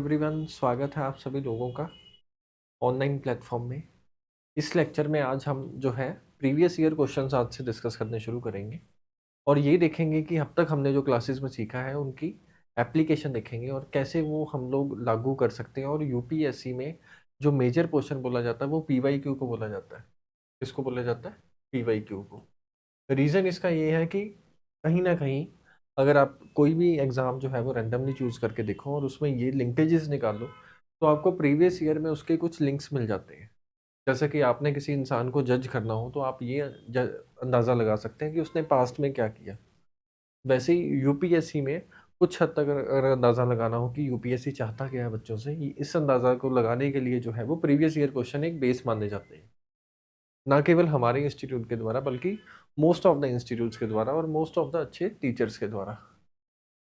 Everyone, स्वागत है आप सभी लोगों का ऑनलाइन प्लेटफॉर्म में। इस लेक्चर में आज हम जो है प्रीवियस ईयर क्वेश्चंस आज से डिस्कस करने शुरू करेंगे और ये देखेंगे कि अब तक हमने जो क्लासेस में सीखा है उनकी एप्लीकेशन देखेंगे और कैसे वो हम लोग लागू कर सकते हैं। और यूपीएससी में जो मेजर क्वेश्चन बोला जाता है वो पीवाईक्यू को बोला जाता है। किसको बोला जाता है? पीवाईक्यू को। रीज़न इसका ये है कि कहीं ना कहीं अगर आप कोई भी एग्ज़ाम जो है वो रैंडमली चूज़ करके देखो और उसमें ये लिंकेजेस निकालो तो आपको प्रीवियस ईयर में उसके कुछ लिंक्स मिल जाते हैं। जैसे कि आपने किसी इंसान को जज करना हो तो आप ये अंदाज़ा लगा सकते हैं कि उसने पास्ट में क्या किया। वैसे ही यूपीएससी में कुछ हद तक अगर अंदाज़ा लगाना हो कि यूपीएससी चाहता क्या है बच्चों से, इस अंदाज़ा को लगाने के लिए जो है वो प्रीवियस ईयर क्वेश्चन एक बेस माने जाते हैं। ना केवल हमारे इंस्टीट्यूट के द्वारा बल्कि मोस्ट ऑफ द इंस्टीट्यूट्स के द्वारा और मोस्ट ऑफ द अच्छे टीचर्स के द्वारा।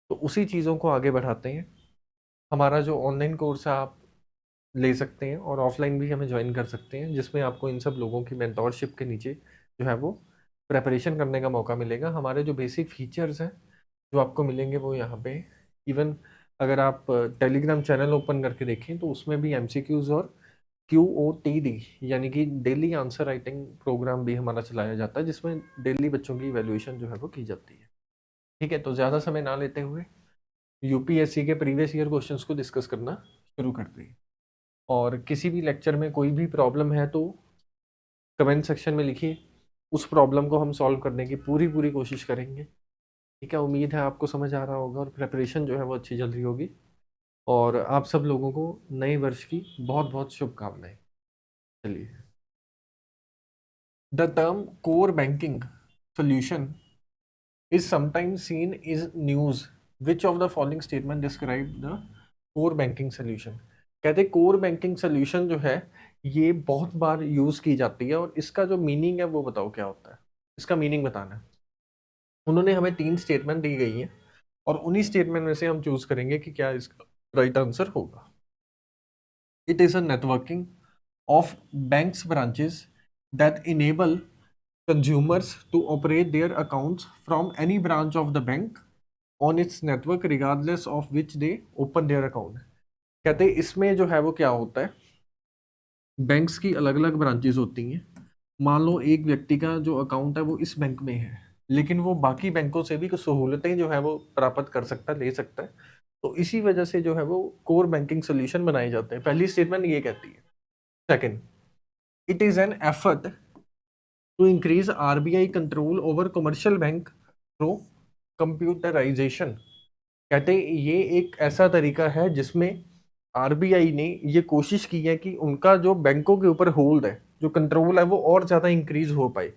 तो उसी चीज़ों को आगे बढ़ाते हैं। हमारा जो ऑनलाइन कोर्स है आप ले सकते हैं और ऑफलाइन भी हमें ज्वाइन कर सकते हैं, जिसमें आपको इन सब लोगों की मेंटोरशिप के नीचे जो है वो प्रेपरेशन करने का मौका मिलेगा। हमारे जो बेसिक फीचर्स हैं जो आपको मिलेंगे वो यहाँ पे इवन अगर आप टेलीग्राम चैनल ओपन करके देखें तो उसमें भी एमसीक्यूज और QOTD यानी कि डेली आंसर राइटिंग प्रोग्राम भी हमारा चलाया जाता है, जिसमें डेली बच्चों की वैल्यूएशन जो है वो की जाती है। ठीक है, तो ज़्यादा समय ना लेते हुए यूपीएससी के प्रीवियस ईयर क्वेश्चंस को डिस्कस करना शुरू करते हैं। और किसी भी लेक्चर में कोई भी प्रॉब्लम है तो कमेंट सेक्शन में लिखिए, उस प्रॉब्लम को हम सॉल्व करने की पूरी पूरी कोशिश करेंगे। ठीक है, उम्मीद है आपको समझ आ रहा होगा और प्रिपरेशन जो है वो अच्छी चल रही होगी। और आप सब लोगों को नए वर्ष की बहुत बहुत शुभकामनाएं। चलिए, the term core banking solution is sometimes seen is news. Which of the following statement describe the core banking solution? कहते कोर बैंकिंग सोल्यूशन जो है ये बहुत बार यूज की जाती है और इसका जो मीनिंग है वो बताओ क्या होता है। इसका मीनिंग बताना है। उन्होंने हमें 3 स्टेटमेंट दी गई है और उन्हीं स्टेटमेंट में से हम चूज करेंगे कि क्या इसका राइट आंसर होगा। It is a networking of banks branches that enable consumers to operate their accounts from any branch of the bank on its network regardless of which they open their account। कहते हैं इसमें जो है वो क्या होता है, बैंक्स की अलग अलग ब्रांचेस होती हैं। मान लो एक व्यक्ति का जो अकाउंट है वो इस बैंक में है, लेकिन वो बाकी बैंकों से भी कुछ सहूलतें जो है वो प्राप्त कर सकता है, ले सकता है। तो इसी वजह से जो है वो कोर बैंकिंग सोल्यूशन बनाए जाते हैं। पहली स्टेटमेंट ये कहती है। Second, it is an effort to increase RBI control over commercial bank through computerization। कहते हैं ये एक ऐसा तरीका है जिसमें आरबीआई ने ये कोशिश की है कि उनका जो बैंकों के ऊपर होल्ड है, जो कंट्रोल है वो और ज्यादा इंक्रीज हो पाए,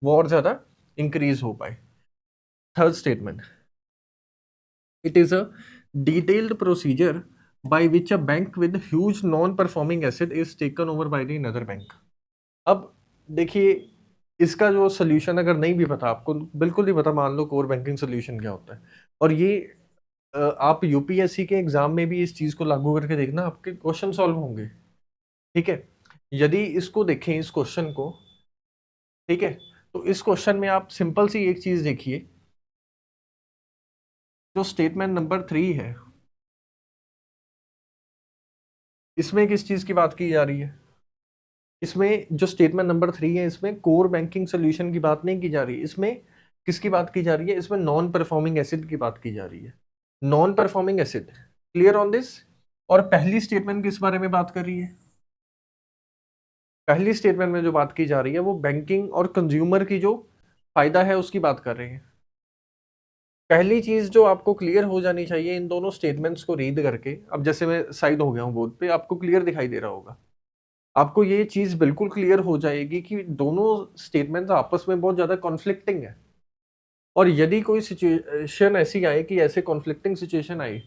वो और ज्यादा इंक्रीज हो पाए। Third statement, it is a detailed procedure by which a bank with huge non-performing asset is taken over by the another bank। अब देखिए, इसका जो सोल्यूशन अगर नहीं भी पता आपको, बिल्कुल नहीं पता, मान लो कोर बैंकिंग सोल्यूशन क्या होता है, और ये आप यूपीएससी के एग्जाम में भी इस चीज को लागू करके देखना, आपके क्वेश्चन सॉल्व होंगे। ठीक है, यदि इसको देखें, इस क्वेश्चन को, ठीक है, तो इस क्वेश्चन में आप सिंपल सी एक चीज देखिए, जो स्टेटमेंट नंबर 3 है इसमें किस चीज की बात की जा रही है? इसमें जो स्टेटमेंट नंबर 3 है इसमें कोर बैंकिंग सोल्यूशन की बात नहीं की जा रही, इसमें किसकी बात की जा रही है? इसमें नॉन परफॉर्मिंग एसिड की बात की जा रही है। Non performing acid, clear on this? और पहली स्टेटमेंट किस बारे में बात कर रही है? पहली स्टेटमेंट में जो बात की जा रही है वो बैंकिंग और कंज्यूमर की जो फायदा है उसकी बात कर रहे हैं। पहली चीज जो आपको क्लियर हो जानी चाहिए इन दोनों स्टेटमेंट्स को रीड करके, अब जैसे मैं साइड हो गया हूँ बोर्ड पे, आपको क्लियर दिखाई दे रहा होगा, आपको ये चीज बिल्कुल क्लियर हो जाएगी कि दोनों स्टेटमेंट्स आपस में बहुत ज्यादा कॉन्फ्लिक्टिंग है। और यदि कोई सिचुएशन ऐसी आए कि ऐसे कॉन्फ्लिक्टिंग सिचुएशन आए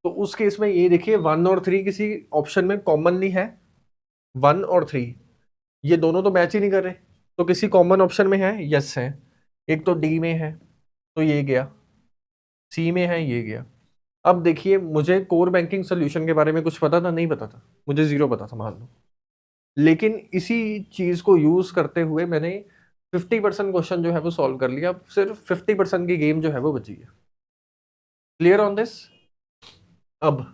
तो उस केस में ये देखिए 1 और 3 किसी ऑप्शन में कॉमनली है। 1 और 3 ये दोनों तो मैच ही नहीं कर रहे, तो किसी कॉमन ऑप्शन में है? यस है। एक तो डी में है तो ये गया, सी में है ये गया। अब देखिए, मुझे कोर बैंकिंग सोल्यूशन के बारे में कुछ पता था? नहीं पता था, मुझे जीरो पता था मान लो, लेकिन इसी चीज को यूज करते हुए मैंने 50% क्वेश्चन जो है वो सॉल्व कर लिया। अब सिर्फ 50% की गेम जो है वो बची है। Clear on this? अब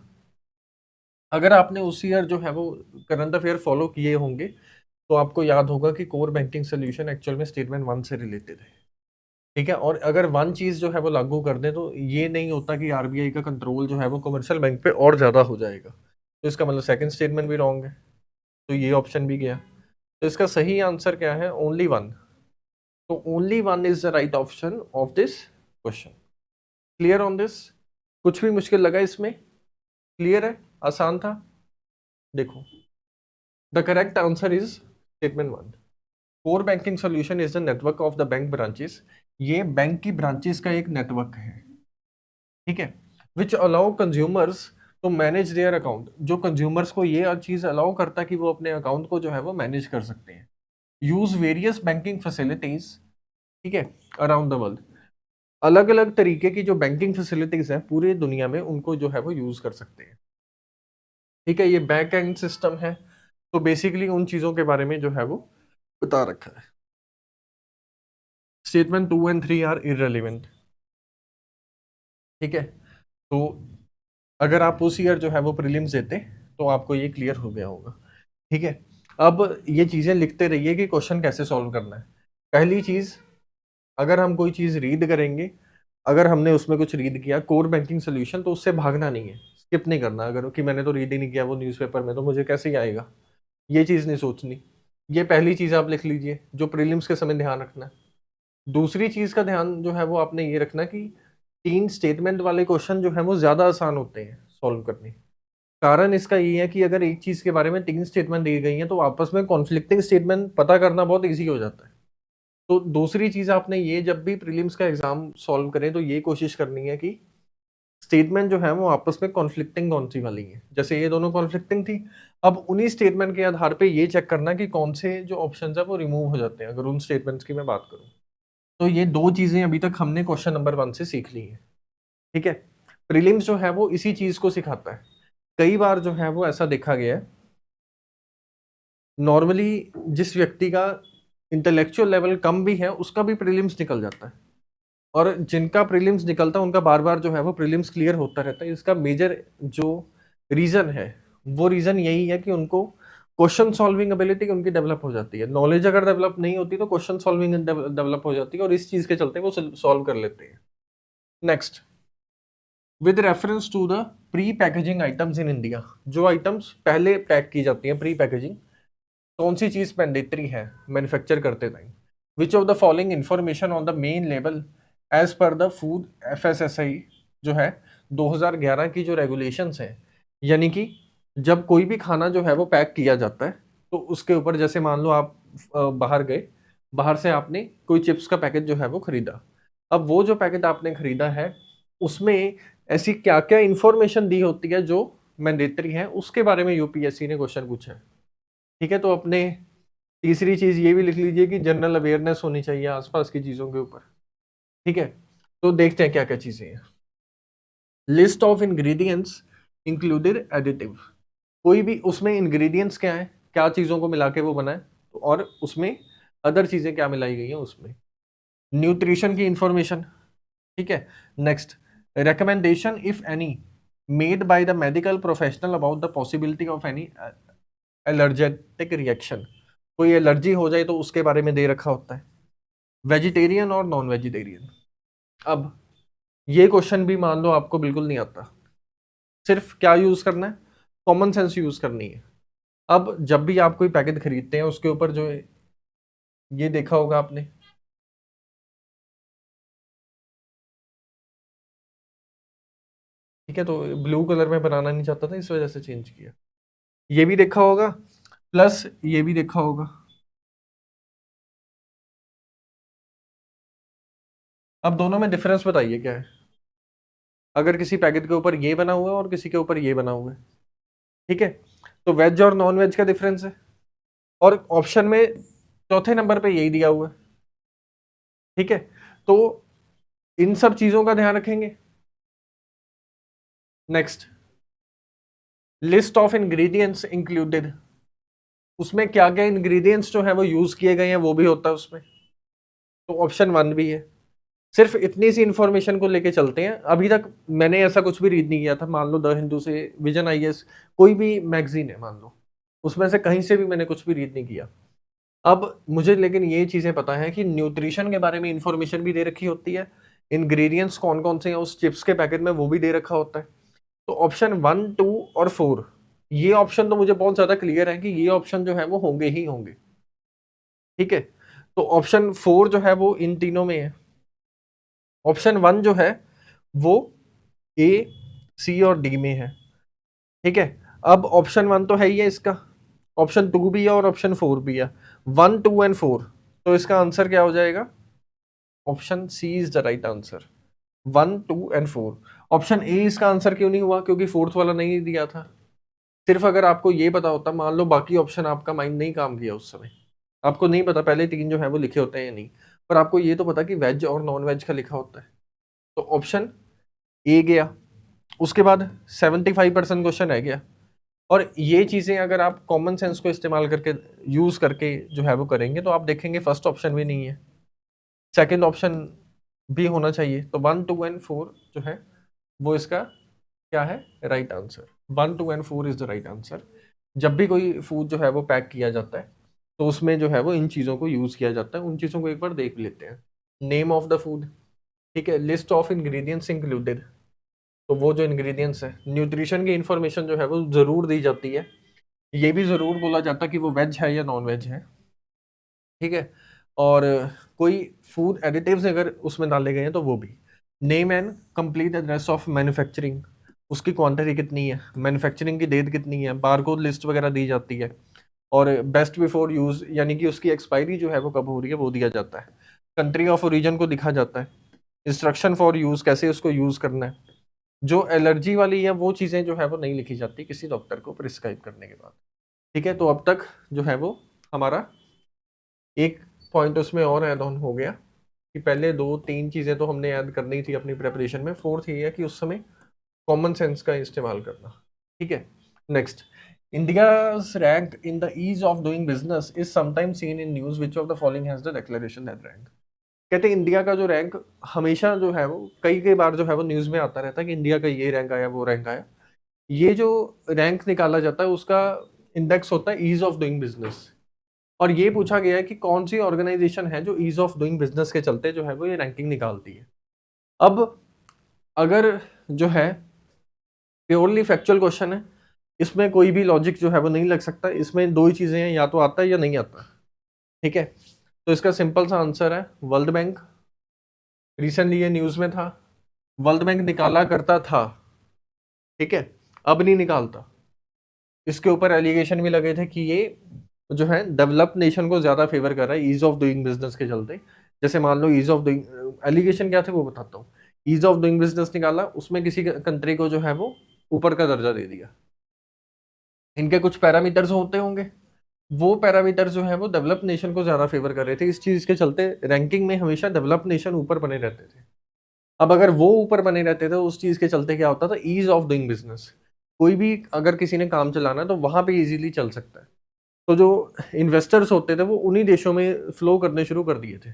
अगर आपने उस ईयर जो है वो करंट अफेयर फॉलो किए होंगे तो आपको याद होगा कि कोर बैंकिंग सोल्यूशन एक्चुअल में स्टेटमेंट 1 से रिलेटेड है। ठीक है, और अगर वन चीज जो है वो लागू कर दें तो ये नहीं होता कि आरबीआई का कंट्रोल जो है वो कमर्शियल बैंक पे और ज्यादा हो जाएगा। तो इसका मतलब सेकंड स्टेटमेंट भी रॉन्ग है, तो ये ऑप्शन भी गया। तो इसका सही आंसर क्या है? Only one. तो only one is the right option of this question. Clear on this? कुछ भी मुश्किल लगा इसमें? क्लियर है? आसान था? देखो, the correct answer is statement one. Core banking solution is the network of the bank branches. ये बैंक की ब्रांचेस का एक नेटवर्क है, ठीक है, which allow consumers to manage their account. जो कंज्यूमर्स को ये चीज अलाउ करता है कि वो अपने अकाउंट को जो है वो मैनेज कर सकते हैं। यूज वेरियस बैंकिंग फैसिलिटीज, ठीक है, अराउंड द वर्ल्ड। अलग अलग तरीके की जो बैंकिंग फैसिलिटीज है पूरी दुनिया में, उनको जो है वो यूज कर सकते हैं। ठीक है, ये बैक एंड सिस्टम है। तो बेसिकली उन चीजों के बारे में जो है वो बता रखा है। Statement 2 and 3 are irrelevant. ठीक है, तो अगर आप उस ईयर जो है वो प्रीलिम्स देते तो आपको ये क्लियर हो गया होगा। ठीक है, अब ये चीजें लिखते रहिए कि क्वेश्चन कैसे सॉल्व करना है। पहली चीज, अगर हम कोई चीज रीड करेंगे, अगर हमने उसमें कुछ रीड किया कोर बैंकिंग सोल्यूशन, तो उससे भागना नहीं है, स्किप नहीं करना। अगर कि मैंने तो रीड ही नहीं किया वो न्यूज़पेपर में, तो मुझे कैसे ही आएगा, ये चीज नहीं सोचनी। ये पहली चीज आप लिख लीजिए जो प्रीलिम्स के समय ध्यान रखना है। दूसरी चीज का ध्यान जो है वो आपने ये रखना कि 3 स्टेटमेंट वाले क्वेश्चन जो है वो ज्यादा आसान होते हैं सॉल्व करने। कारण इसका ये है कि अगर एक चीज के बारे में 3 स्टेटमेंट दी गई हैं तो आपस में कॉन्फ्लिक्टिंग स्टेटमेंट पता करना बहुत इजी हो जाता है। तो दूसरी चीज आपने ये, जब भी प्रीलिम्स का एग्जाम सॉल्व करें तो ये कोशिश करनी है कि स्टेटमेंट जो है वो आपस में कॉन्फ्लिक्टिंग कौन सी वाली है। जैसे ये दोनों कॉन्फ्लिक्टिंग थी, अब उन्हीं स्टेटमेंट के आधार पे ये चेक करना कि कौन से जो ऑप्शन है वो रिमूव हो जाते हैं, अगर उन स्टेटमेंट्स की मैं बात करूं। तो ये दो चीजें अभी तक हमने क्वेश्चन नंबर 1 से सीख ली है। ठीक है, प्रीलिम्स जो है वो इसी चीज को सिखाता है। कई बार जो है वो ऐसा देखा गया है, नॉर्मली जिस व्यक्ति का इंटेलेक्चुअल लेवल कम भी है उसका भी प्रीलिम्स निकल जाता है, और जिनका प्रीलिम्स निकलता है उनका बार बार जो है वो प्रीलिम्स क्लियर होता रहता है। इसका मेजर जो रीजन है वो रीजन यही है कि उनको क्वेश्चन सॉल्विंग एबिलिटी उनकी डेवलप हो जाती है। नॉलेज अगर डेवलप नहीं होती तो क्वेश्चन सॉल्विंग डेवलप हो जाती है, और इस चीज के चलते वो सॉल्व कर लेते हैं। Next, with reference to the pre packaging items in India. जो आइटम्स पहले पैक की जाती हैं, प्री पैकेजिंग, कौन सी चीज मैंडेटरी है मैन्युफैक्चर करते time? Which of the following information on the main label as per the food FSSAI जो है 2011 की जो रेगुलेशंस हैं, यानी कि जब कोई भी खाना जो है वो पैक किया जाता है तो उसके ऊपर, जैसे मान लो आप बाहर गए, बाहर से आपने कोई चिप्स का पैकेट जो है वो खरीदा, अब वो जो पैकेट आपने खरीदा है उसमें ऐसी क्या क्या इंफॉर्मेशन दी होती है जो मैंडेटरी है, उसके बारे में यूपीएससी ने क्वेश्चन पूछा है। ठीक है, तो अपने तीसरी चीज ये भी लिख लीजिए कि जनरल अवेयरनेस होनी चाहिए आसपास की चीजों के ऊपर। ठीक है, तो देखते हैं क्या क्या चीजें हैं। List of ingredients included additive. कोई भी उसमें इंग्रेडिएंट्स क्या है, क्या चीजों को मिला के वो बना है, और उसमें अदर चीजें क्या मिलाई गई हैं उसमें। न्यूट्रिशन की इंफॉर्मेशन। ठीक है, next, recommendation if any made by the medical professional about the possibility of any allergic reaction. कोई एलर्जी हो जाए तो उसके बारे में दे रखा होता है। वेजिटेरियन और नॉन वेजिटेरियन। अब ये क्वेश्चन भी मान लो आपको बिल्कुल नहीं आता, सिर्फ क्या यूज करना है, कॉमन सेंस यूज करनी है। अब जब भी आप कोई पैकेट खरीदते हैं उसके ऊपर जो है, ये देखा होगा आपने, ठीक है, तो ब्लू कलर में बनाना नहीं चाहता था इस वजह से चेंज किया। ये भी देखा होगा, प्लस ये भी देखा होगा। अब दोनों में डिफरेंस बताइए क्या है, अगर किसी पैकेट के ऊपर ये बना हुआ है और किसी के ऊपर ये बना हुआ है। ठीक है, तो वेज और नॉन वेज का डिफरेंस है, और ऑप्शन में चौथे नंबर पे यही दिया हुआ है। ठीक है, तो इन सब चीजों का ध्यान रखेंगे। Next, list of ingredients included, उसमें क्या क्या इंग्रेडिएंट्स जो है वो यूज किए गए हैं वो भी होता है उसमें, तो ऑप्शन 1 भी है। सिर्फ इतनी सी इन्फॉर्मेशन को लेके चलते हैं। अभी तक मैंने ऐसा कुछ भी रीड नहीं किया था। मान लो द हिंदू से, विजन आईएएस, कोई भी मैगजीन है मान लो, उसमें से कहीं से भी मैंने कुछ भी रीड नहीं किया। अब मुझे लेकिन ये चीज़ें पता है कि न्यूट्रिशन के बारे में इंफॉर्मेशन भी दे रखी होती है, इंग्रेडिएंट्स कौन कौन से हैं उस चिप्स के पैकेट में वो भी दे रखा होता है। तो ऑप्शन 1, 2 और 4, ये ऑप्शन तो मुझे बहुत ज़्यादा क्लियर है कि ये ऑप्शन जो है वो होंगे ही होंगे। ठीक है, तो ऑप्शन 4 जो है वो इन तीनों में है। ऑप्शन 1 जो है वो ए, सी और डी में है। ठीक है, अब ऑप्शन 1 तो है ही है इसका, ऑप्शन 2 भी है और ऑप्शन 4 भी है, 1, 2 एंड 4। तो इसका आंसर क्या हो जाएगा? Option C is the right answer, 1, 2 and 4। Option A इसका आंसर क्यों नहीं हुआ? क्योंकि फोर्थ वाला नहीं दिया था। सिर्फ अगर आपको ये पता होता, मान लो बाकी ऑप्शन आपका माइंड नहीं काम किया उस समय, आपको नहीं पता पहले 3 जो है वो लिखे होते हैं या नहीं, पर आपको ये तो पता कि वेज और नॉन वेज का लिखा होता है, तो ऑप्शन ए गया। उसके बाद 75% क्वेश्चन रह गया। और ये चीज़ें अगर आप कॉमन सेंस को इस्तेमाल करके, यूज़ करके जो है वो करेंगे, तो आप देखेंगे फर्स्ट ऑप्शन भी नहीं है, सेकंड ऑप्शन भी होना चाहिए। तो 1, 2 एंड 4 जो है वो इसका क्या है? Right answer. 1, 2 and 4 is the right answer. जब भी कोई फूड जो है वो पैक किया जाता है तो उसमें जो है वो इन चीज़ों को यूज़ किया जाता है। उन चीज़ों को एक बार देख लेते हैं। नेम ऑफ द फूड, ठीक है, लिस्ट ऑफ इंग्रेडिएंट्स इंक्लूडेड, तो वो जो इंग्रेडिएंट्स है, न्यूट्रिशन की इंफॉर्मेशन जो है वो ज़रूर दी जाती है। ये भी ज़रूर बोला जाता है कि वो वेज है या नॉन वेज है। ठीक है, और कोई फूड एडिटिव्स अगर उसमें डाले गए हैं तो वो भी। Name and complete address of manufacturing, उसकी क्वांटिटी कितनी है, मैन्युफैक्चरिंग की डेट कितनी है, बारकोड लिस्ट वगैरह दी जाती है। और बेस्ट बिफोर यूज़, यानी कि उसकी एक्सपायरी जो है वो कब हो रही है वो दिया जाता है। कंट्री ऑफ ओरिजिन को दिखा जाता है। इंस्ट्रक्शन फॉर यूज़, कैसे उसको यूज़ करना है। जो एलर्जी वाली है वो चीज़ें जो है वो नहीं लिखी जाती किसी डॉक्टर को प्रिस्क्राइब करने के बाद। ठीक है, तो अब तक जो है वो हमारा एक पॉइंट उसमें और ऐड ऑन हो गया कि पहले 2-3 चीज़ें तो हमने ऐड करनी थी अपनी प्रिपरेशन में। फोर्थ ये है कि उस समय कॉमन सेंस का इस्तेमाल करना। ठीक है, next, India's rank in the ease of doing business is sometimes seen in news, which of the following has the declaration that rank. कहते हैं इंडिया का जो रैंक हमेशा जो है वो कई कई बार जो है वो न्यूज़ में आता रहता है कि इंडिया का ये रैंक आया वो रैंक आया। ये जो रैंक निकाला जाता है उसका इंडेक्स होता है ईज ऑफ डूइंग बिजनेस। और ये पूछा गया है कि कौन सी ऑर्गेनाइजेशन है जो ईज ऑफ डूइंग बिजनेस के चलते जो है वो ये रैंकिंग निकालती है। अब अगर जो है प्योरली फैक्चुअल क्वेश्चन है, इसमें कोई भी लॉजिक जो है वो नहीं लग सकता। इसमें 2 ही चीज़ें हैं, या तो आता है या नहीं आता। ठीक है, तो इसका सिंपल सा आंसर है वर्ल्ड बैंक। रिसेंटली ये न्यूज़ में था, वर्ल्ड बैंक निकाला करता था, ठीक है, अब नहीं निकालता। इसके ऊपर एलिगेशन भी लगे थे कि ये जो है डेवलप नेशन को ज़्यादा फेवर कर रहा है ईज ऑफ डूइंग बिजनेस के चलते। जैसे मान लो ईज ऑफ डूइंग, एलिगेशन क्या थे वो बताता हूँ। ईज ऑफ डूइंग बिजनेस निकाला, उसमें किसी कंट्री को जो है वो ऊपर का दर्जा दे दिया। इनके कुछ पैरामीटर्स होते होंगे, वो पैरामीटर जो है वो डेवलप नेशन को ज़्यादा फेवर कर रहे थे। इस चीज़ के चलते रैंकिंग में हमेशा डेवलप नेशन ऊपर बने रहते थे। अब अगर वो ऊपर बने रहते थे उस चीज़ के चलते क्या होता था, ईज ऑफ डूइंग बिजनेस। कोई भी अगर किसी ने काम चलाना है तो वहाँ पे इजीली चल सकता है। तो जो इन्वेस्टर्स होते थे वो उन्हीं देशों में फ्लो करने शुरू कर दिए थे।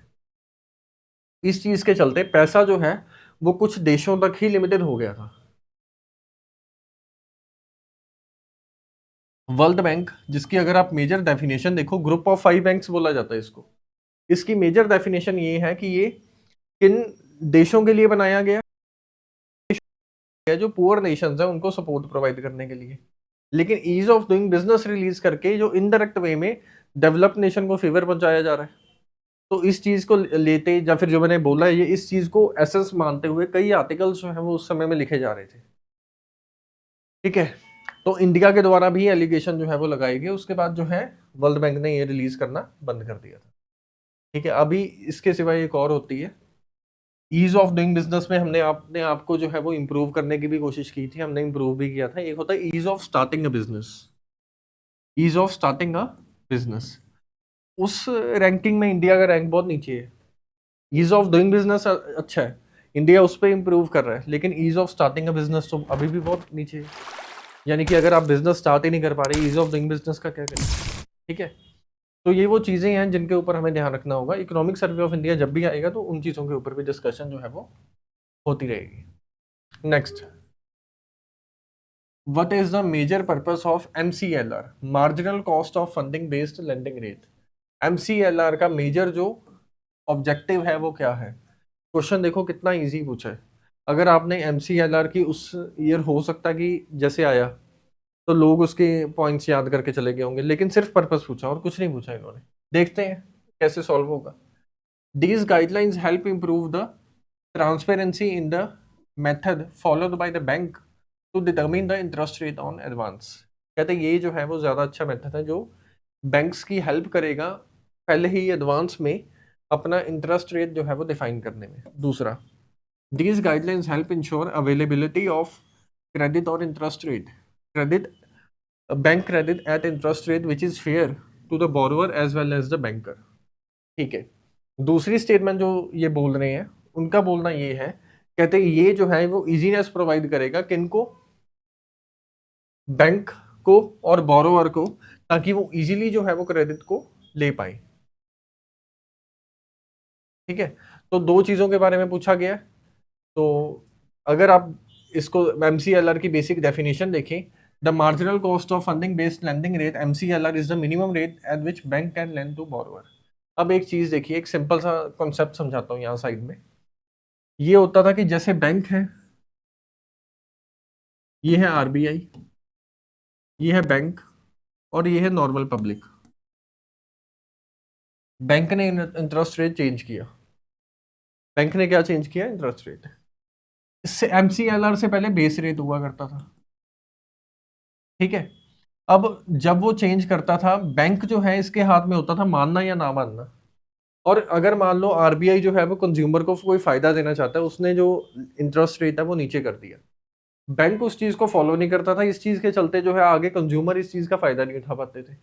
इस चीज़ के चलते पैसा जो है वो कुछ देशों तक ही लिमिटेड हो गया था। वर्ल्ड बैंक, जिसकी अगर आप मेजर डेफिनेशन देखो, ग्रुप ऑफ 5 बैंक्स बोला जाता है इसको। इसकी मेजर डेफिनेशन ये है कि ये किन देशों के लिए बनाया गया है, जो पुअर नेशंस हैं उनको सपोर्ट प्रोवाइड करने के लिए। लेकिन ease of doing business release करके जो इनडायरेक्ट वे में डेवलप नेशन को फेवर पहुंचाया जा रहा है। तो इस चीज को लेते, या फिर जो मैंने बोला है, ये इस चीज को एसेंस मानते हुए कई आर्टिकल्स जो है वो उस समय में लिखे जा रहे थे। ठीक है, तो इंडिया के द्वारा भी एलिगेशन जो है वो लगाए गए। उसके बाद जो है वर्ल्ड बैंक ने ये रिलीज करना बंद कर दिया था। ठीक है, अभी इसके सिवाय एक और होती है ईज ऑफ डूइंग बिजनेस में। हमने अपने आप को जो है वो इम्प्रूव करने की भी कोशिश की थी, हमने इम्प्रूव भी किया था। एक होता है ease of starting a business. Ease of starting a business, उस रैंकिंग में इंडिया का रैंक बहुत नीचे है। ईज ऑफ डूइंग बिजनेस अच्छा है, इंडिया उस पर इम्प्रूव कर रहा है, लेकिन ease of starting a business तो अभी भी बहुत नीचे है। यानी कि अगर आप बिजनेस स्टार्ट ही नहीं कर पा रहे, ईज ऑफ डूइंग बिजनेस का क्या करें। ठीक है, तो ये वो चीज़ें हैं जिनके ऊपर हमें ध्यान रखना होगा। इकोनॉमिक सर्वे ऑफ इंडिया जब भी आएगा तो उन चीज़ों के ऊपर भी डिस्कशन जो है वो होती रहेगी। Next, what is the major purpose of MCLR, marginal cost of funding based lending rate? MCLR का मेजर जो ऑब्जेक्टिव है वो क्या है? क्वेश्चन देखो कितना इजी पूछा है। अगर आपने MCLR की उस ईयर हो सकता कि जैसे आया तो लोग उसके पॉइंट्स याद करके चले गए होंगे, लेकिन सिर्फ पर्पस पूछा और कुछ नहीं पूछा इन्होंने। देखते हैं कैसे सॉल्व होगा। These guidelines help improve the transparency in the method followed by the bank to determine the interest rate on advance। कहते हैं ये जो है वो ज़्यादा अच्छा मेथड है जो बैंक्स की हेल्प करेगा पहले ही एडवांस में अपना इंटरेस्ट रेट जो है वो डिफाइन करने में। दूसरा, these guidelines help ensure availability of credit or interest rate credit bank credit at interest rate which is fair to the borrower as well as the banker। ठीक है, दूसरी स्टेटमेंट जो ये बोल रहे हैं उनका बोलना ये है, कहते हैं ये जो है वो इजीनेस प्रोवाइड करेगा किनको? बैंक को और बोरोवर को, ताकि वो इजीली जो है वो क्रेडिट को ले पाए। ठीक है, तो दो चीजों के बारे में पूछा गया है। तो अगर आप इसको MCLR की बेसिक डेफिनेशन देखें, the marginal cost of funding based lending rate MCLR is the minimum rate at which bank can lend to borrower. अब एक चीज देखिए, एक सिंपल सा कॉन्सेप्ट समझाता हूँ यहाँ साइड में। ये होता था कि जैसे बैंक है, ये है RBI, ये है बैंक और ये है नॉर्मल पब्लिक। बैंक ने इंटरेस्ट रेट चेंज किया। बैंक ने क्या चेंज किया? Interest rate. इससे MCLR से पहले बेस रेट हुआ करता था। ठीक है, अब जब वो चेंज करता था, बैंक जो है इसके हाथ में होता था मानना या ना मानना। और अगर मान लो RBI जो है वो कंज्यूमर को कोई फायदा देना चाहता है, उसने जो इंटरेस्ट रेट है वो नीचे कर दिया, बैंक उस चीज को फॉलो नहीं करता था। इस चीज के चलते जो है आगे कंज्यूमर इस चीज का फायदा नहीं उठा पाते थे।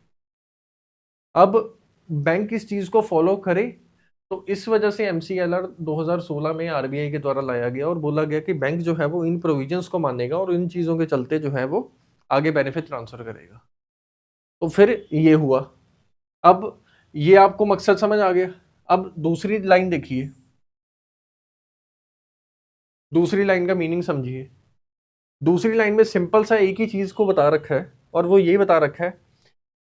अब बैंक इस चीज को फॉलो करे, तो इस वजह से MCLR 2016 में RBI के द्वारा लाया गया और बोला गया कि बैंक जो है वो इन प्रोविजंस को मानेगा और इन चीजों के चलते जो है वो आगे बेनिफिट ट्रांसफर करेगा। तो फिर ये हुआ। अब ये आपको मकसद समझ आ गया। अब दूसरी लाइन देखिए, दूसरी लाइन का मीनिंग समझिए। दूसरी लाइन में सिंपल सा एक ही चीज को बता रखा है और वो ये बता रखा है,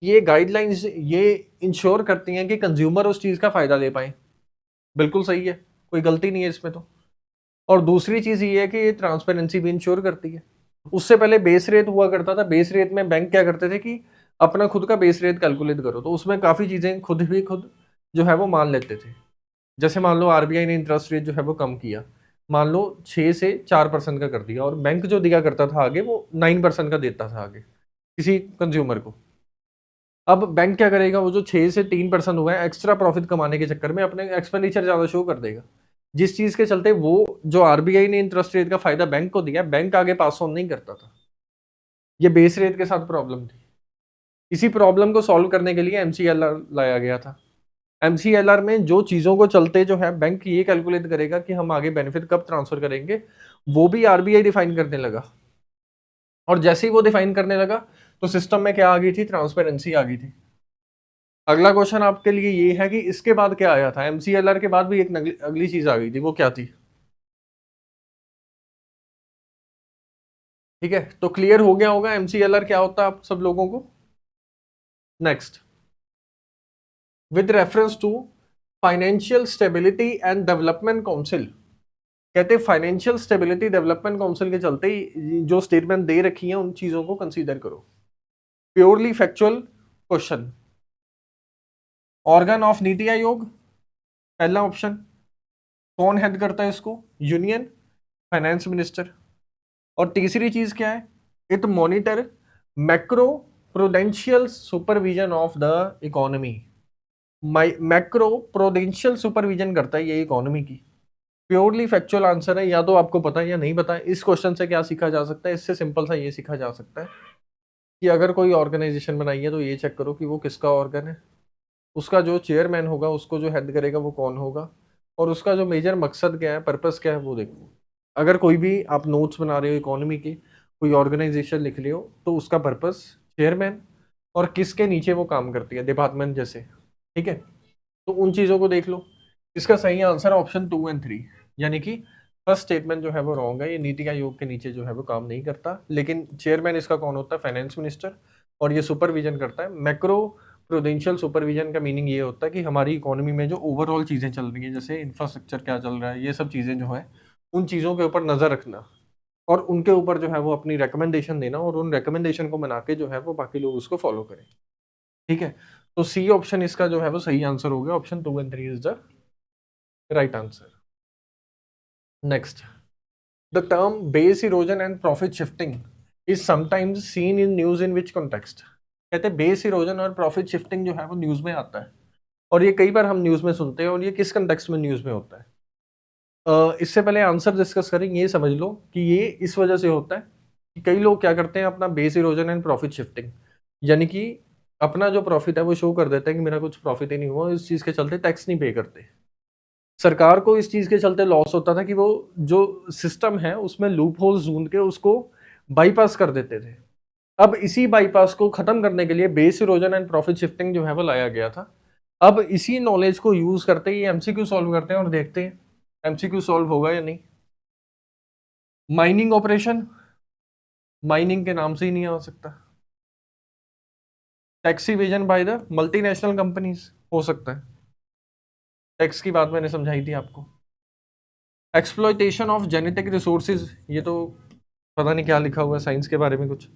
ये गाइडलाइंस ये इंश्योर करती हैं कि कंज्यूमर उस चीज का फायदा ले पाए। बिल्कुल सही है, कोई गलती नहीं है इसमें तो। और दूसरी चीज ये है कि ये ट्रांसपेरेंसी भी इंश्योर करती है। उससे पहले बेस रेट हुआ करता था, बेस रेट में बैंक क्या करते थे कि अपना खुद का बेस रेट कैलकुलेट करो, तो उसमें काफी चीजें खुद जो है वो मान लेते थे। जैसे मान लो RBI ने इंटरेस्ट रेट जो है वो कम किया, मान लो 6 से 4% का कर दिया, और बैंक जो दिया करता था आगे वो 9% का देता था आगे किसी कंज्यूमर को। अब बैंक क्या करेगा, वो जो 6 से 3% हुआ है एक्स्ट्रा प्रॉफिट कमाने के चक्कर में अपने एक्सपेंडिचर ज्यादा शो कर देगा, जिस चीज के चलते वो जो RBI ने इंटरेस्ट रेट का फायदा बैंक को दिया, बैंक आगे पास ऑन नहीं करता था। ये बेस रेट के साथ प्रॉब्लम थी। इसी प्रॉब्लम को सॉल्व करने के लिए MCLR लाया गया था। MCLR में जो चीजों को चलते जो है बैंक ये कैलकुलेट करेगा कि हम आगे बेनिफिट कब ट्रांसफर करेंगे, वो भी RBI डिफाइन करने लगा। और जैसे ही वो डिफाइन करने लगा तो सिस्टम में क्या आ गई थी? ट्रांसपेरेंसी आ गई थी। अगला क्वेश्चन आपके लिए ये है कि इसके बाद क्या आया था? MCLR के बाद भी एक अगली चीज आ गई थी, वो क्या थी? ठीक है, तो क्लियर हो गया होगा MCLR क्या होता है आप सब लोगों को। Next, with reference to financial stability and development council, कहते हैं फाइनेंशियल स्टेबिलिटी डेवलपमेंट काउंसिल के चलते ही जो स्टेटमेंट दे रखी है उन चीजों को कंसीडर करो। Purely factual question, organ of NITI Aayog, पहला ऑप्शन। कौन हेड करता है इसको? Union, finance minister. और तीसरी चीज क्या है? It monitor macro prudential supervision of the economy. Macro prudential supervision करता है ये इकोनॉमी की। प्योरली फैक्चुअल आंसर है, या तो आपको पता है या नहीं पता है। इस क्वेश्चन से क्या सीखा जा सकता है? इससे सिंपल सा ये सीखा जा सकता है कि अगर कोई ऑर्गेनाइजेशन बनाई है तो ये चेक करो कि वो किसका ऑर्गन है, उसका जो चेयरमैन होगा, उसको जो हेड करेगा वो कौन होगा, और उसका जो मेजर मकसद क्या है, पर्पस क्या है, वो देखो। अगर कोई भी आप नोट्स बना रहे हो इकोनॉमी के, कोई ऑर्गेनाइजेशन लिख लियो, तो उसका पर्पस, चेयरमैन और किसके नीचे वो काम करती है, डिपार्टमेंट जैसे ठीक है, तो उन चीज़ों को देख लो। इसका सही आंसर है ऑप्शन 2 एंड 3, यानी कि फर्स्ट स्टेटमेंट जो है वो रॉन्ग है। ये नीति आयोग के नीचे जो है वो काम नहीं करता, लेकिन चेयरमैन इसका कौन होता है? फाइनेंस मिनिस्टर, और ये सुपरविजन करता है। मैक्रो प्रूडेंशियल सुपरविजन का मीनिंग ये होता है कि हमारी इकोनॉमी में जो ओवरऑल चीज़ें चल रही हैं, जैसे इंफ्रास्ट्रक्चर क्या चल रहा है, ये सब चीज़ें जो है उन चीज़ों के ऊपर नज़र रखना और उनके ऊपर जो है वो अपनी रिकमेंडेशन देना, और उन रिकमेंडेशन को बना के जो है वो बाकी लोग उसको फॉलो करें। ठीक है, तो सी ऑप्शन इसका जो है वो सही आंसर हो गया। Option 2 and 3 is the right answer. Next, the term base erosion and profit shifting is sometimes seen in news in which context. कहते हैं बेस इरोजन और प्रॉफिट शिफ्टिंग जो है वो न्यूज में आता है, और ये कई बार हम न्यूज में सुनते हैं, और ये किस कंटेक्स्ट में न्यूज में होता है? इससे पहले आंसर डिस्कस करेंगे, ये समझ लो कि ये इस वजह से होता है कि कई लोग क्या करते हैं, अपना base erosion and profit shifting, यानी कि अपना जो प्रॉफिट है वो शो कर देते हैं कि मेरा कुछ प्रॉफिट ही नहीं हुआ, इस चीज़ के चलते टैक्स नहीं पे करते। सरकार को इस चीज़ के चलते लॉस होता था कि वो जो सिस्टम है उसमें लूप होल्स ढूंढ के उसको बाईपास कर देते थे। अब इसी बाईपास को खत्म करने के लिए base erosion and profit shifting जो है वो लाया गया था। अब इसी नॉलेज को यूज करते ही एमसीक्यू सॉल्व करते हैं और देखते हैं एमसीक्यू सॉल्व होगा या नहीं। माइनिंग ऑपरेशन, माइनिंग के नाम से ही नहीं आ सकता। Tax evasion by the multinational companies हो सकता है, टैक्स की बात मैंने समझाई थी आपको। एक्सप्लॉयटेशन ऑफ जेनेटिक रिसोर्सेज, ये तो पता नहीं क्या लिखा हुआ है साइंस के बारे में कुछ।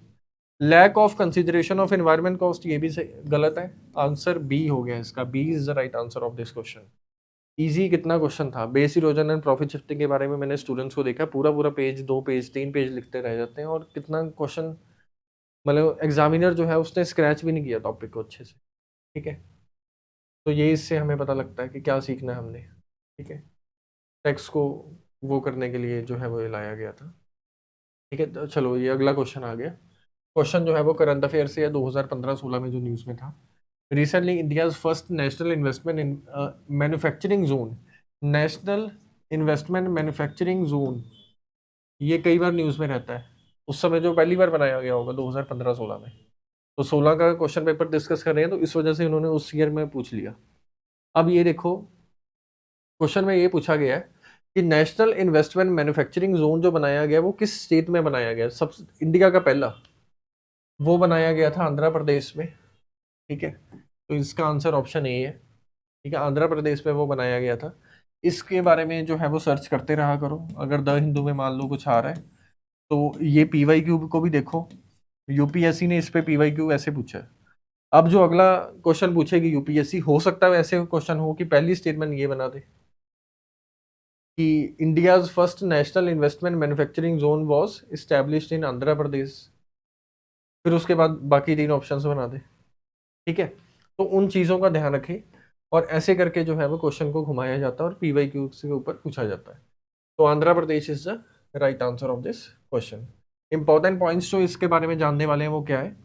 Lack of consideration of environment cost, ये भी गलत है। आंसर बी हो गया इसका, B is the right answer of this question. Easy कितना क्वेश्चन था, base erosion and profit shifting के बारे में मैंने स्टूडेंट्स को देखा, पूरा पूरा पेज, 2 पेज 3 पेज लिखते रह जाते हैं, और कितना क्वेश्चन, मतलब एग्जामिनर जो है उसने स्क्रैच भी नहीं किया टॉपिक को अच्छे से। ठीक है, तो ये इससे हमें पता लगता है कि क्या सीखना है हमने। ठीक है, टेक्स्ट को वो करने के लिए जो है वो लाया गया था। ठीक है, तो चलो ये अगला क्वेश्चन आ गया। क्वेश्चन जो है वो करंट अफेयर से है, 2015-16 में जो न्यूज़ में था। Recently India's first national investment in manufacturing zone, national investment manufacturing zone, ये कई बार न्यूज़ में रहता है। उस समय जो पहली बार बनाया गया होगा 2015-16 में, तो 16 का क्वेश्चन पेपर डिस्कस कर रहे हैं, तो इस वजह से उन्होंने उस ईयर में पूछ लिया। अब ये देखो, क्वेश्चन में ये पूछा गया है कि नेशनल इन्वेस्टमेंट मैन्युफैक्चरिंग जोन जो बनाया गया वो किस स्टेट में बनाया गया? सब इंडिया का पहला वो बनाया गया था आंध्र प्रदेश में। ठीक है, तो इसका आंसर ऑप्शन ए है। ठीक है, आंध्र प्रदेश में वो बनाया गया था। इसके बारे में जो है वो सर्च करते रहा करो, अगर द हिंदू में मान लो कुछ आ रहा है तो ये पीवाईक्यू को भी देखो, यूपीएससी ने इस पे पीवाईक्यू ऐसे पूछा है। अब जो अगला क्वेश्चन पूछेगी यूपीएससी, हो सकता है ऐसे क्वेश्चन हो कि पहली स्टेटमेंट ये बना दे कि India's first national investment manufacturing zone was established in Andhra Pradesh, फिर उसके बाद बाकी 3 ऑप्शंस बना दे। ठीक है, तो उन चीज़ों का ध्यान रखें, और ऐसे करके जो है वो क्वेश्चन को घुमाया जाता है और पीवाईक्यू के ऊपर पूछा जाता है। तो Andhra Pradesh is the right answer of this question. Important points जो इसके बारे में जानने वाले हैं वो क्या है?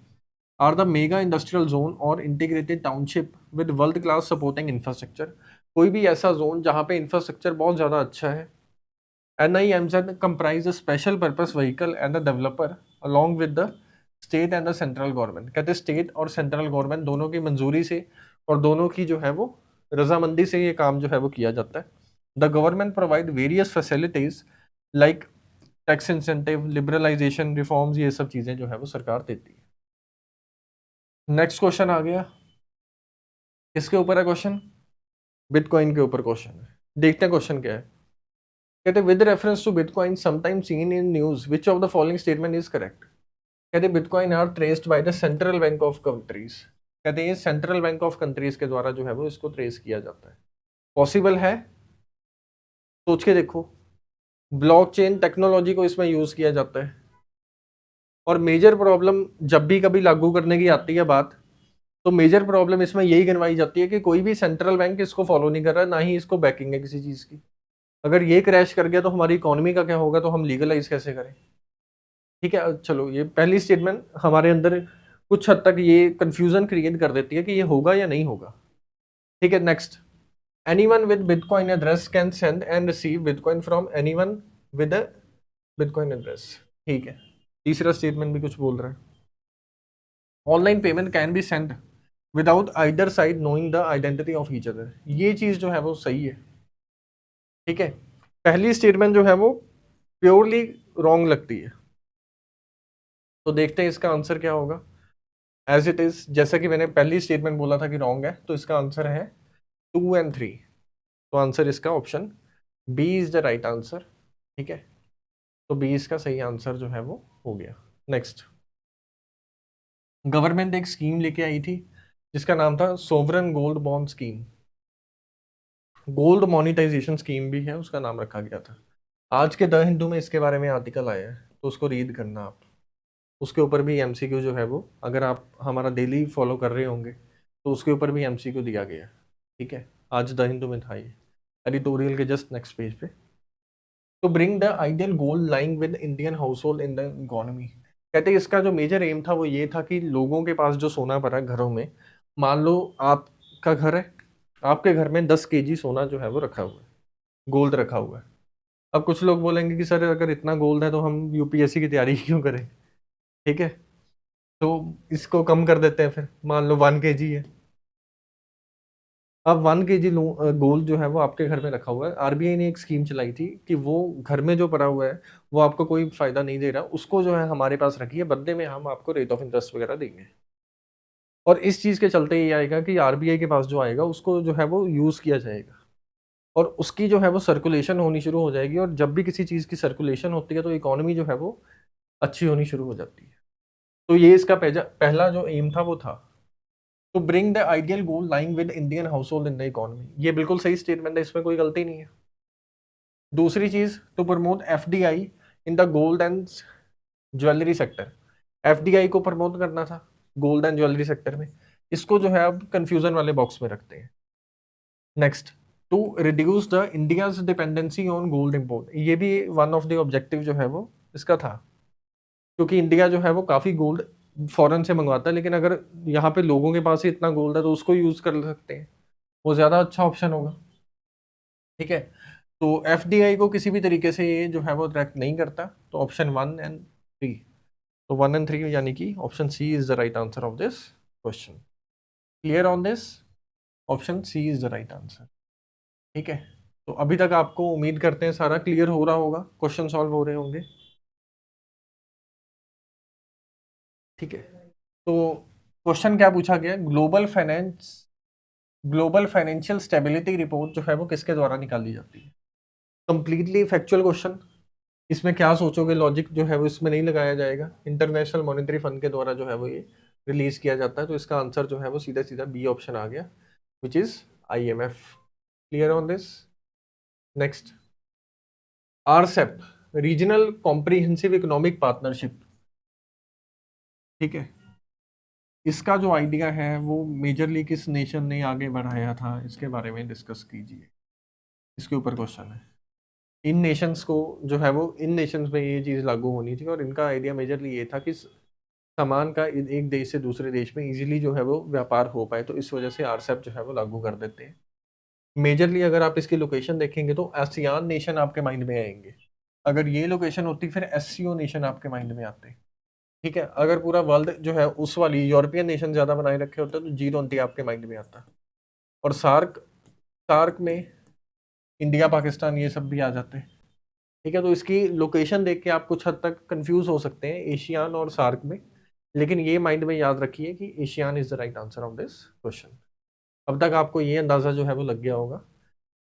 Are the mega industrial zone और integrated township with world class supporting infrastructure, कोई भी ऐसा जोन जहाँ पे इंफ्रास्ट्रक्चर बहुत ज़्यादा अच्छा है। NIMZ comprise a special purpose vehicle and the developer along with the state and the central government. कहते हैं स्टेट और सेंट्रल गवर्नमेंट दोनों की मंजूरी से और दोनों की जो है वो रजामंदी से ये काम जो है वो किया जाता है। The government provide various facilities like tax incentive, liberalisation, reforms, ये सब चीज़ें जो है वो सरकार देती है। नेक्स्ट क्वेश्चन आ गया, किसके ऊपर है क्वेश्चन? बिटकॉइन के ऊपर क्वेश्चन है। देखते हैं क्वेश्चन क्या है। कहते with reference to bitcoin sometime seen in news which of the following statement is correct. कहते bitcoin are traced by the central bank of countries. कहते हैं सेंट्रल बैंक ऑफ कंट्रीज के द्वारा जो है वो इसको ट्रेस किया जाता है। पॉसिबल है? सोच के देखो, ब्लॉकचेन टेक्नोलॉजी को इसमें यूज किया जाता है, और मेजर प्रॉब्लम जब भी कभी लागू करने की आती है बात, तो मेजर प्रॉब्लम इसमें यही गिनवाई जाती है कि कोई भी सेंट्रल बैंक इसको फॉलो नहीं कर रहा है, ना ही इसको बैकिंग है किसी चीज की। अगर ये क्रैश कर गया तो हमारी इकोनॉमी का क्या होगा, तो हम लीगलाइज कैसे करें? ठीक है, चलो ये पहली स्टेटमेंट हमारे अंदर कुछ हद तक ये कंफ्यूजन क्रिएट कर देती है कि ये होगा या नहीं होगा। ठीक है, next, anyone with bitcoin address can send and receive bitcoin from anyone with a bitcoin address. ठीक है, तीसरा स्टेटमेंट भी कुछ बोल रहा है, online payment can be send without either side knowing the identity of each other. ये चीज जो है वो सही है, ठीक है। पहली स्टेटमेंट जो है वो प्योरली रॉन्ग लगती है। तो देखते हैं इसका आंसर क्या होगा। एज इट इज, जैसा कि मैंने पहली स्टेटमेंट बोला था कि रॉन्ग है, तो इसका आंसर है 2 and 3। तो आंसर इसका option B is the right answer, ठीक है। तो बी इसका सही आंसर जो है वो हो गया। नेक्स्ट, गवर्नमेंट एक स्कीम लेके आई थी जिसका नाम था sovereign gold bond scheme. Gold monetisation scheme भी है, उसका नाम रखा गया था। आज के द हिंदू में इसके बारे में आर्टिकल आया है, तो उसको रीड करना आप। उसके ऊपर भी एमसीक्यू जो है वो, अगर आप हमारा डेली फॉलो कर रहे होंगे तो उसके ऊपर भी एमसीक्यू दिया गया है, ठीक है। आज द हिंदू में था ये, एडिटोरियल के जस्ट नेक्स्ट पेज पे। तो bring the ideal gold lying with Indian household in the economy. कहते हैं इसका जो मेजर एम था वो ये था कि लोगों के पास जो सोना पड़ा है घरों में, मान लो आपका घर है, आपके घर में 10 kg सोना जो है वो रखा हुआ है, गोल्ड रखा हुआ है। अब कुछ लोग बोलेंगे कि सर अगर इतना गोल्ड है तो हम यूपीएससी की तैयारी क्यों करें, ठीक है। तो इसको कम कर देते हैं, फिर मान लो 1 kg है। अब 1 kg गोल्ड जो है वो आपके घर में रखा हुआ है, आरबीआई ने एक स्कीम चलाई थी कि वो घर में जो पड़ा हुआ है वो आपको कोई फायदा नहीं दे रहा, उसको जो है हमारे पास रखिए, बदले में हम आपको रेट ऑफ इंटरेस्ट वगैरह देंगे। और इस चीज के चलते ये आएगा कि आरबीआई के पास जो आएगा उसको जो है वो यूज किया जाएगा, और उसकी जो है वो सर्कुलेशन होनी शुरू हो जाएगी, और जब भी किसी चीज की सर्कुलेशन होती है तो इकोनॉमी जो है वो अच्छी होनी शुरू हो जाती है। तो ये इसका पहला जो एम था वो था to bring the ideal gold lying with Indian household in the economy. ये बिल्कुल सही स्टेटमेंट है, इसमें कोई गलती नहीं है। दूसरी चीज, to promote FDI in the gold and jewellery sector. FDI को प्रमोट करना था गोल्ड एंड ज्वेलरी सेक्टर में, इसको जो है अब कंफ्यूजन वाले बॉक्स में रखते हैं। Next, to reduce the India's dependency on gold import. ये भी वन ऑफ द ऑब्जेक्टिव जो है वो इसका था, क्योंकि इंडिया जो है वो काफी गोल्ड फॉरेन से मंगवाता है, लेकिन अगर यहाँ पे लोगों के पास ही इतना गोल्ड है तो उसको यूज कर सकते हैं, वो ज्यादा अच्छा ऑप्शन होगा, ठीक है। तो एफडीआई को किसी भी तरीके से ये जो है वो अट्रैक्ट नहीं करता, तो ऑप्शन 1 and 3। तो 1 and 3 यानी कि option C is the right answer of this question. Clear on this, option C is the right answer, ठीक है। तो अभी तक आपको उम्मीद करते हैं सारा क्लियर हो रहा होगा, क्वेश्चन सॉल्व हो रहे होंगे, ठीक है। तो क्वेश्चन क्या पूछा गया, ग्लोबल फाइनेंशियल स्टेबिलिटी रिपोर्ट जो है वो किसके द्वारा निकाली जाती है। कंप्लीटली फैक्चुअल क्वेश्चन, इसमें क्या सोचोगे लॉजिक जो है वो इसमें नहीं लगाया जाएगा। इंटरनेशनल मॉनेटरी फंड के द्वारा जो है वो ये रिलीज किया जाता है, तो इसका आंसर जो है वो सीधा सीधा बी ऑप्शन आ गया, which is IMF. Clear on this. Next, RCEP, regional comprehensive economic partnership, ठीक है। इसका जो आइडिया है वो मेजरली किस नेशन ने आगे बढ़ाया था, इसके बारे में डिस्कस कीजिए। इसके ऊपर क्वेश्चन है। इन नेशंस को जो है वो, इन नेशंस में ये चीज़ लागू होनी चाहिए, और इनका आइडिया मेजरली ये था कि सामान का एक देश से दूसरे देश में इजीली जो है वो व्यापार हो पाए, तो इस वजह से आरसेप जो है वो लागू कर देते हैं। मेजरली अगर आप इसकी लोकेशन देखेंगे तो आसियान नेशन आपके माइंड में आएंगे, अगर ये लोकेशन होती फिर एससीओ नेशन आपके माइंड में आते, ठीक है। अगर पूरा वर्ल्ड जो है उस वाली यूरोपियन नेशन ज्यादा बनाए रखे होते तो G20 आपके माइंड में आता, और सार्क, सार्क में इंडिया पाकिस्तान ये सब भी आ जाते हैं, ठीक है। तो इसकी लोकेशन देख के आप कुछ हद तक कंफ्यूज हो सकते हैं एशियान और सार्क में, लेकिन ये माइंड में याद रखिए कि ASEAN is the right answer of this question. अब तक आपको ये अंदाजा जो है वो लग गया होगा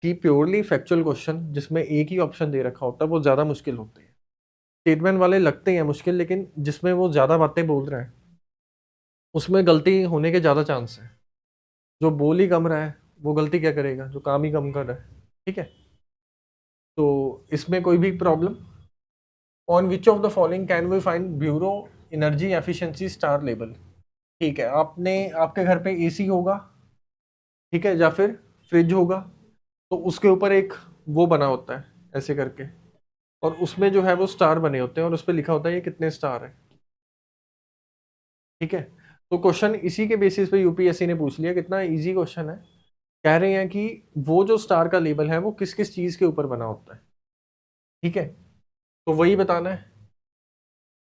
कि प्योरली फैक्चुअल क्वेश्चन जिसमें एक ही ऑप्शन दे रखा होता है वो ज्यादा मुश्किल होते हैं। स्टेटमेंट वाले लगते हैं मुश्किल, लेकिन जिसमें वो ज्यादा बातें बोल रहा है उसमें गलती होने के ज्यादा चांस है। जो बोल ही कम रहा है वो गलती क्या करेगा, जो काम ही कम कर रहा है, ठीक है। तो इसमें कोई भी problem. On which of the following can we find bureau energy efficiency star level. ठीक है, आपने आपके घर पे एसी होगा, ठीक है, या फिर फ्रिज होगा, तो उसके ऊपर एक वो बना होता है ऐसे करके, और उसमें जो है वो स्टार बने होते हैं और उस पर लिखा होता है ये कितने स्टार है, ठीक है। तो क्वेश्चन इसी के बेसिस पे यूपीएससी ने पूछ लिया, कितना इजी क्वेश्चन है। कह रहे हैं कि वो जो स्टार का लेबल है वो किस किस चीज के ऊपर बना होता है, ठीक है। तो वही बताना है,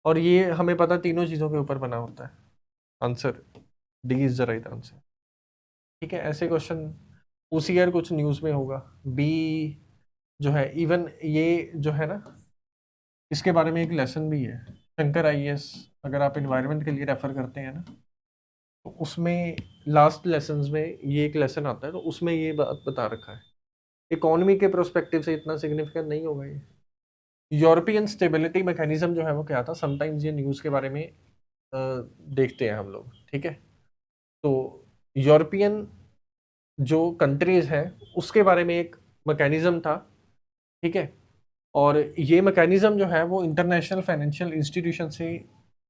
और ये हमें पता तीनों चीजों के ऊपर बना होता है answer. D is the right answer. ठीक है, ऐसे क्वेश्चन उसी ईयर कुछ न्यूज़ में होगा। बी जो है, इवन ये जो है ना, इसके बारे में एक लेसन भी है, शंकर आईएएस, अगर आप इन्वायरमेंट के लिए रेफर करते हैं ना, तो उसमें लास्ट लेसन्स में ये एक लेसन आता है, तो उसमें ये बात बता रखा है। इकोनॉमी के प्रोस्पेक्टिव से इतना सिग्निफिकेंट नहीं होगा ये। यूरोपियन स्टेबिलिटी मैकेनिज्म जो है वो क्या था, समटाइम्स ये न्यूज़ के बारे में देखते हैं हम लोग। ठीक है, तो यूरोपियन जो कंट्रीज हैं उसके बारे में एक मैकेनिज्म था। ठीक है, और ये मैकेनिज्म जो है वो इंटरनेशनल फाइनेंशियल इंस्टीट्यूशन से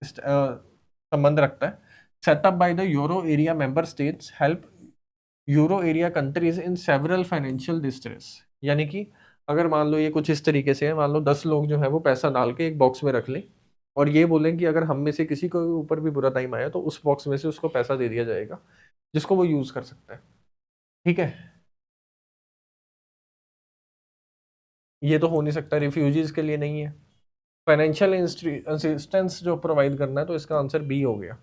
संबंध रखता है। Setup by the euro area member states help euro area countries in several financial distress. यानी कि अगर मान लो ये कुछ इस तरीके से है, मान लो 10 लोग जो है वो पैसा डाल के एक बॉक्स में रख लें और ये बोलें कि अगर हम में से किसी को ऊपर भी बुरा टाइम आया तो उस बॉक्स में से उसको पैसा दे दिया जाएगा जिसको वो यूज कर सकता है। ठीक है, ये तो हो नहीं सकता, रिफ्यूजीज के लिए नहीं है। फाइनेंशियल असिस्टेंस जो प्रोवाइड करना है, तो इसका आंसर बी हो गया।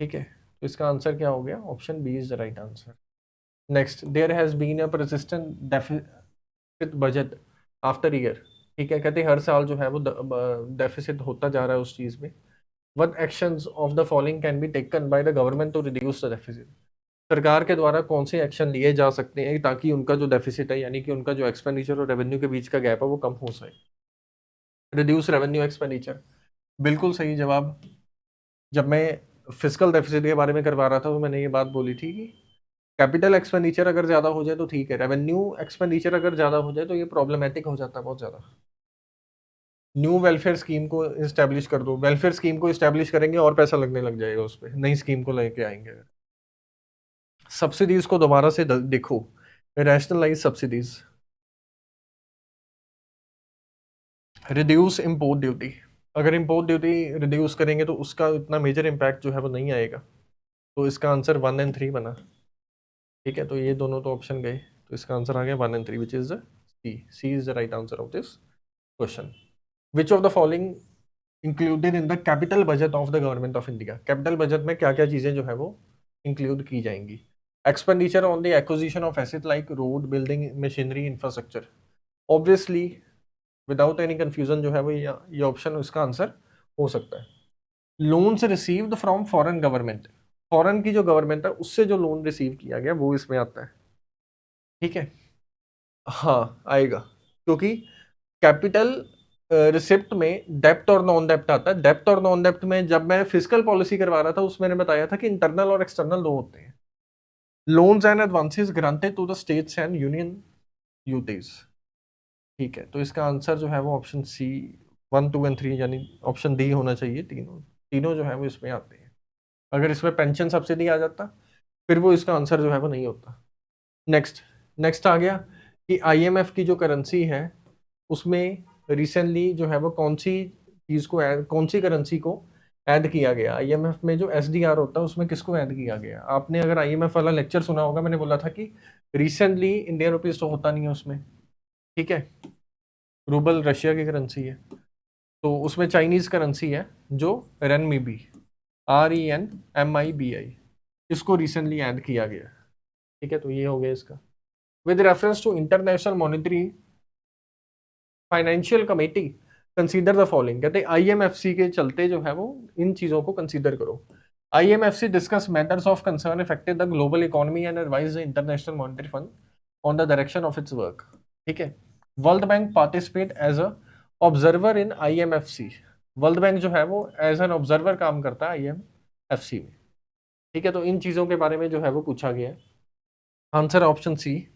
ठीक है, तो इसका आंसर क्या हो गया, option B is the right answer. Next, there has been a persistent deficit budget after year. ठीक है, कहते हैं हर साल जो है वो डेफिसिट होता जा रहा है उस चीज में। What actions of the following can be taken by the government to reduce the deficit. सरकार के द्वारा कौन से एक्शन लिए जा सकते हैं ताकि उनका जो डेफिसिट है, यानी कि उनका जो एक्सपेंडिचर और रेवेन्यू के बीच का गैप है, वो कम हो सके। रिड्यूस रेवेन्यू एक्सपेंडिचर, बिल्कुल सही जवाब। जब मैं फिजिकल डेफिसिट के बारे में करवा रहा था तो मैंने ये बात बोली थी कि कैपिटल एक्सपेंडिचर अगर ज़्यादा हो जाए तो ठीक है, रेवेन्यू एक्सपेंडिचर अगर ज़्यादा हो जाए तो ये प्रॉब्लमेटिक हो जाता है बहुत ज़्यादा। न्यू वेलफेयर स्कीम को इस्टेब्लिश कर दो, वेलफेयर स्कीम को इस्टेब्लिश करेंगे और पैसा लगने लग जाएगा उस पर, नई स्कीम को लेके आएंगे। सब्सिडीज को दोबारा से देखो, rationalise subsidies, reduce import duty. अगर इम्पोर्ट ड्यूटी रिड्यूस करेंगे तो उसका इतना मेजर इम्पैक्ट जो है वो नहीं आएगा, तो इसका आंसर 1 एंड 3 बना। ठीक है, तो ये दोनों तो ऑप्शन गए, तो इसका आंसर आ गया 1 and 3 which is the C. C is the right answer of this question. Which of the following included in the capital budget of the government of India. Capital budget में क्या क्या चीजें जो है वो इंक्लूड की जाएंगी। Expenditure on the acquisition of asset like road, building, machinery, infrastructure. Obviously without any confusion जो है वो ये ऑप्शन इसका आंसर हो सकता है। Loans received from foreign government, foreign की जो गवर्नमेंट है उससे जो लोन रिसीव किया गया वो इसमें आता है। ठीक है, हाँ आएगा, क्योंकि कैपिटल रिसिप्ट में डेप्ट और नॉन डेप्ट आता है। डेप्ट और नॉन डेप्ट में जब मैं फिजिकल पॉलिसी करवा रहा था उसमें मैंने बताया था कि इंटरनल और एक्सटर्नल दो होते हैं। Loans and advances granted to the states and union UTs. ठीक है, तो इसका आंसर जो है वो ऑप्शन सी 1 2 एंड 3 यानी ऑप्शन डी होना चाहिए। तीनों तीनों जो है वो इसमें आते हैं। अगर इसमें पेंशन सब्सिडी आ जाता फिर वो इसका आंसर जो है वो नहीं होता। नेक्स्ट, नेक्स्ट आ गया कि आईएमएफ की जो करेंसी है उसमें रिसेंटली जो है वो कौन सी चीज को कौन सी करेंसी को ऐड किया गया। आईएमएफ में जो एसडीआर होता है उसमें किसको ऐड किया गया। आपने अगर आईएमएफ वाला लेक्चर सुना होगा, मैंने बोला था कि रिसेंटली इंडियन रुपीज तो होता नहीं है उसमें। ठीक है, रूबल रशिया की करेंसी है, तो उसमें चाइनीज करेंसी है जो रेनमीबी, RENMIBI, इसको रिसेंटली ऐड किया गया। ठीक है, तो ये हो गया इसका। With reference to international monetary financial committee consider the following. कहते हैं आईएमएफसी के चलते जो है वो इन चीजों को कंसीडर करो। IMFC discuss matters of concern affected the global economy and advise the International Monetary Fund on the direction of its work. ठीक है, World Bank participate as a observer in IMFC. World Bank जो है वो as an observer काम करता है आईएमएफसी में। ठीक है, तो इन चीजों के बारे में जो है वो पूछा गया है। आंसर ऑप्शन सी,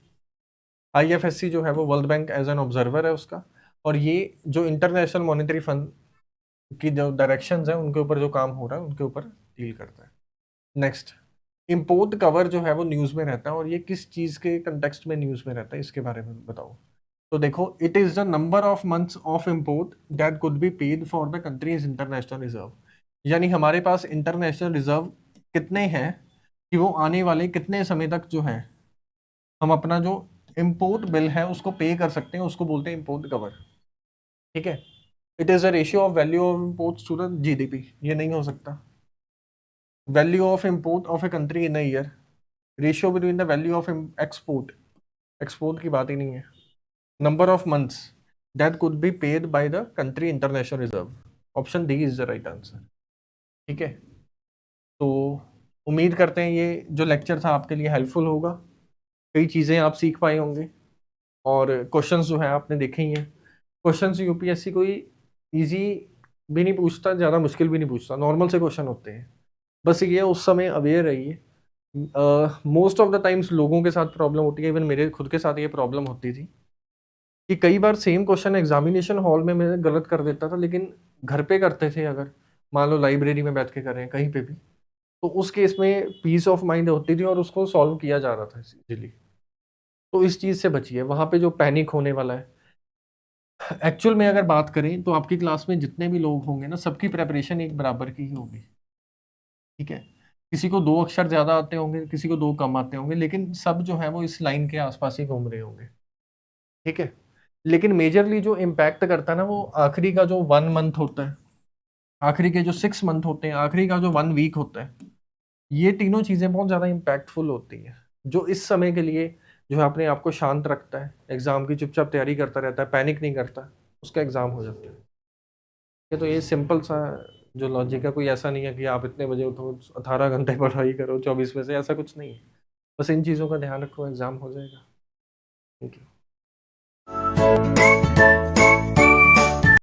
आईएफएससी जो है वो world bank as an observer है उसका, और ये जो इंटरनेशनल मॉनेटरी फंड की जो डायरेक्शंस हैं उनके ऊपर जो काम हो रहा है उनके ऊपर डील करता है। नेक्स्ट, इम्पोर्ट कवर जो है वो न्यूज़ में रहता है, और ये किस चीज़ के कंटेक्स्ट में न्यूज़ में रहता है इसके बारे में बताओ। तो देखो, it is the number of months of import that could be paid for the countries international reserve. यानी हमारे पास इंटरनेशनल रिजर्व कितने हैं कि वो आने वाले कितने समय तक जो है हम अपना जो इम्पोर्ट बिल है उसको पे कर सकते हैं, उसको बोलते हैं इम्पोर्ट कवर। ठीक है, it is a ratio of value of imports to the GDP, ये नहीं हो सकता। Value of import of a country in a year, ratio between the value of export, export की बात ही नहीं है, number of months that could be paid by the country international reserve, option D is the right answer. ठीक है, तो उम्मीद करते हैं ये जो लेक्चर था आपके लिए हेल्पफुल होगा, कई चीज़ें आप सीख पाए होंगे, और क्वेश्चंस जो है आपने देखे ही हैं। क्वेश्चंस यूपीएससी कोई इजी भी नहीं पूछता, ज़्यादा मुश्किल भी नहीं पूछता, नॉर्मल से क्वेश्चन होते हैं। बस ये उस समय अवेयर रहिए। मोस्ट ऑफ द टाइम्स लोगों के साथ प्रॉब्लम होती है, इवन मेरे खुद के साथ ये प्रॉब्लम होती थी कि कई बार सेम क्वेश्चन एग्जामिनेशन हॉल में मैं गलत कर देता था, लेकिन घर पे करते थे, अगर मान लो लाइब्रेरी में बैठ के करें कहीं पे भी, तो उस केस में पीस ऑफ माइंड होती थी और उसको सॉल्व किया जा रहा था इजीली। तो इस चीज़ से बचिए, वहाँ पे जो पैनिक होने वाला है। एक्चुअल में अगर बात करें तो आपकी क्लास में जितने भी लोग होंगे ना, सबकी प्रेपरेशन एक बराबर की ही होगी। ठीक है, किसी को 2 अक्षर ज़्यादा आते होंगे, किसी को 2 कम आते होंगे, लेकिन सब जो है वो इस लाइन के आसपास ही घूम रहे होंगे। ठीक है, लेकिन मेजरली जो इम्पैक्ट करता है ना, वो आखिरी का जो 1 मंथ होता है, आखिरी के जो 6 मंथ होते हैं, आखिरी का जो 1 वीक होता है, ये तीनों चीज़ें बहुत ज़्यादा इम्पैक्टफुल होती हैं। जो इस समय के लिए जो है अपने आप को शांत रखता है, एग्ज़ाम की चुपचाप तैयारी करता रहता है, पैनिक नहीं करता, उसका एग्ज़ाम हो जाता है। ये तो ये सिंपल सा जो लॉजिक है, कोई ऐसा नहीं है कि आप इतने बजे उठो 18 घंटे पढ़ाई करो 24 में से, ऐसा कुछ नहीं है। बस इन चीज़ों का ध्यान रखो, एग्ज़ाम हो जाएगा। Thank you.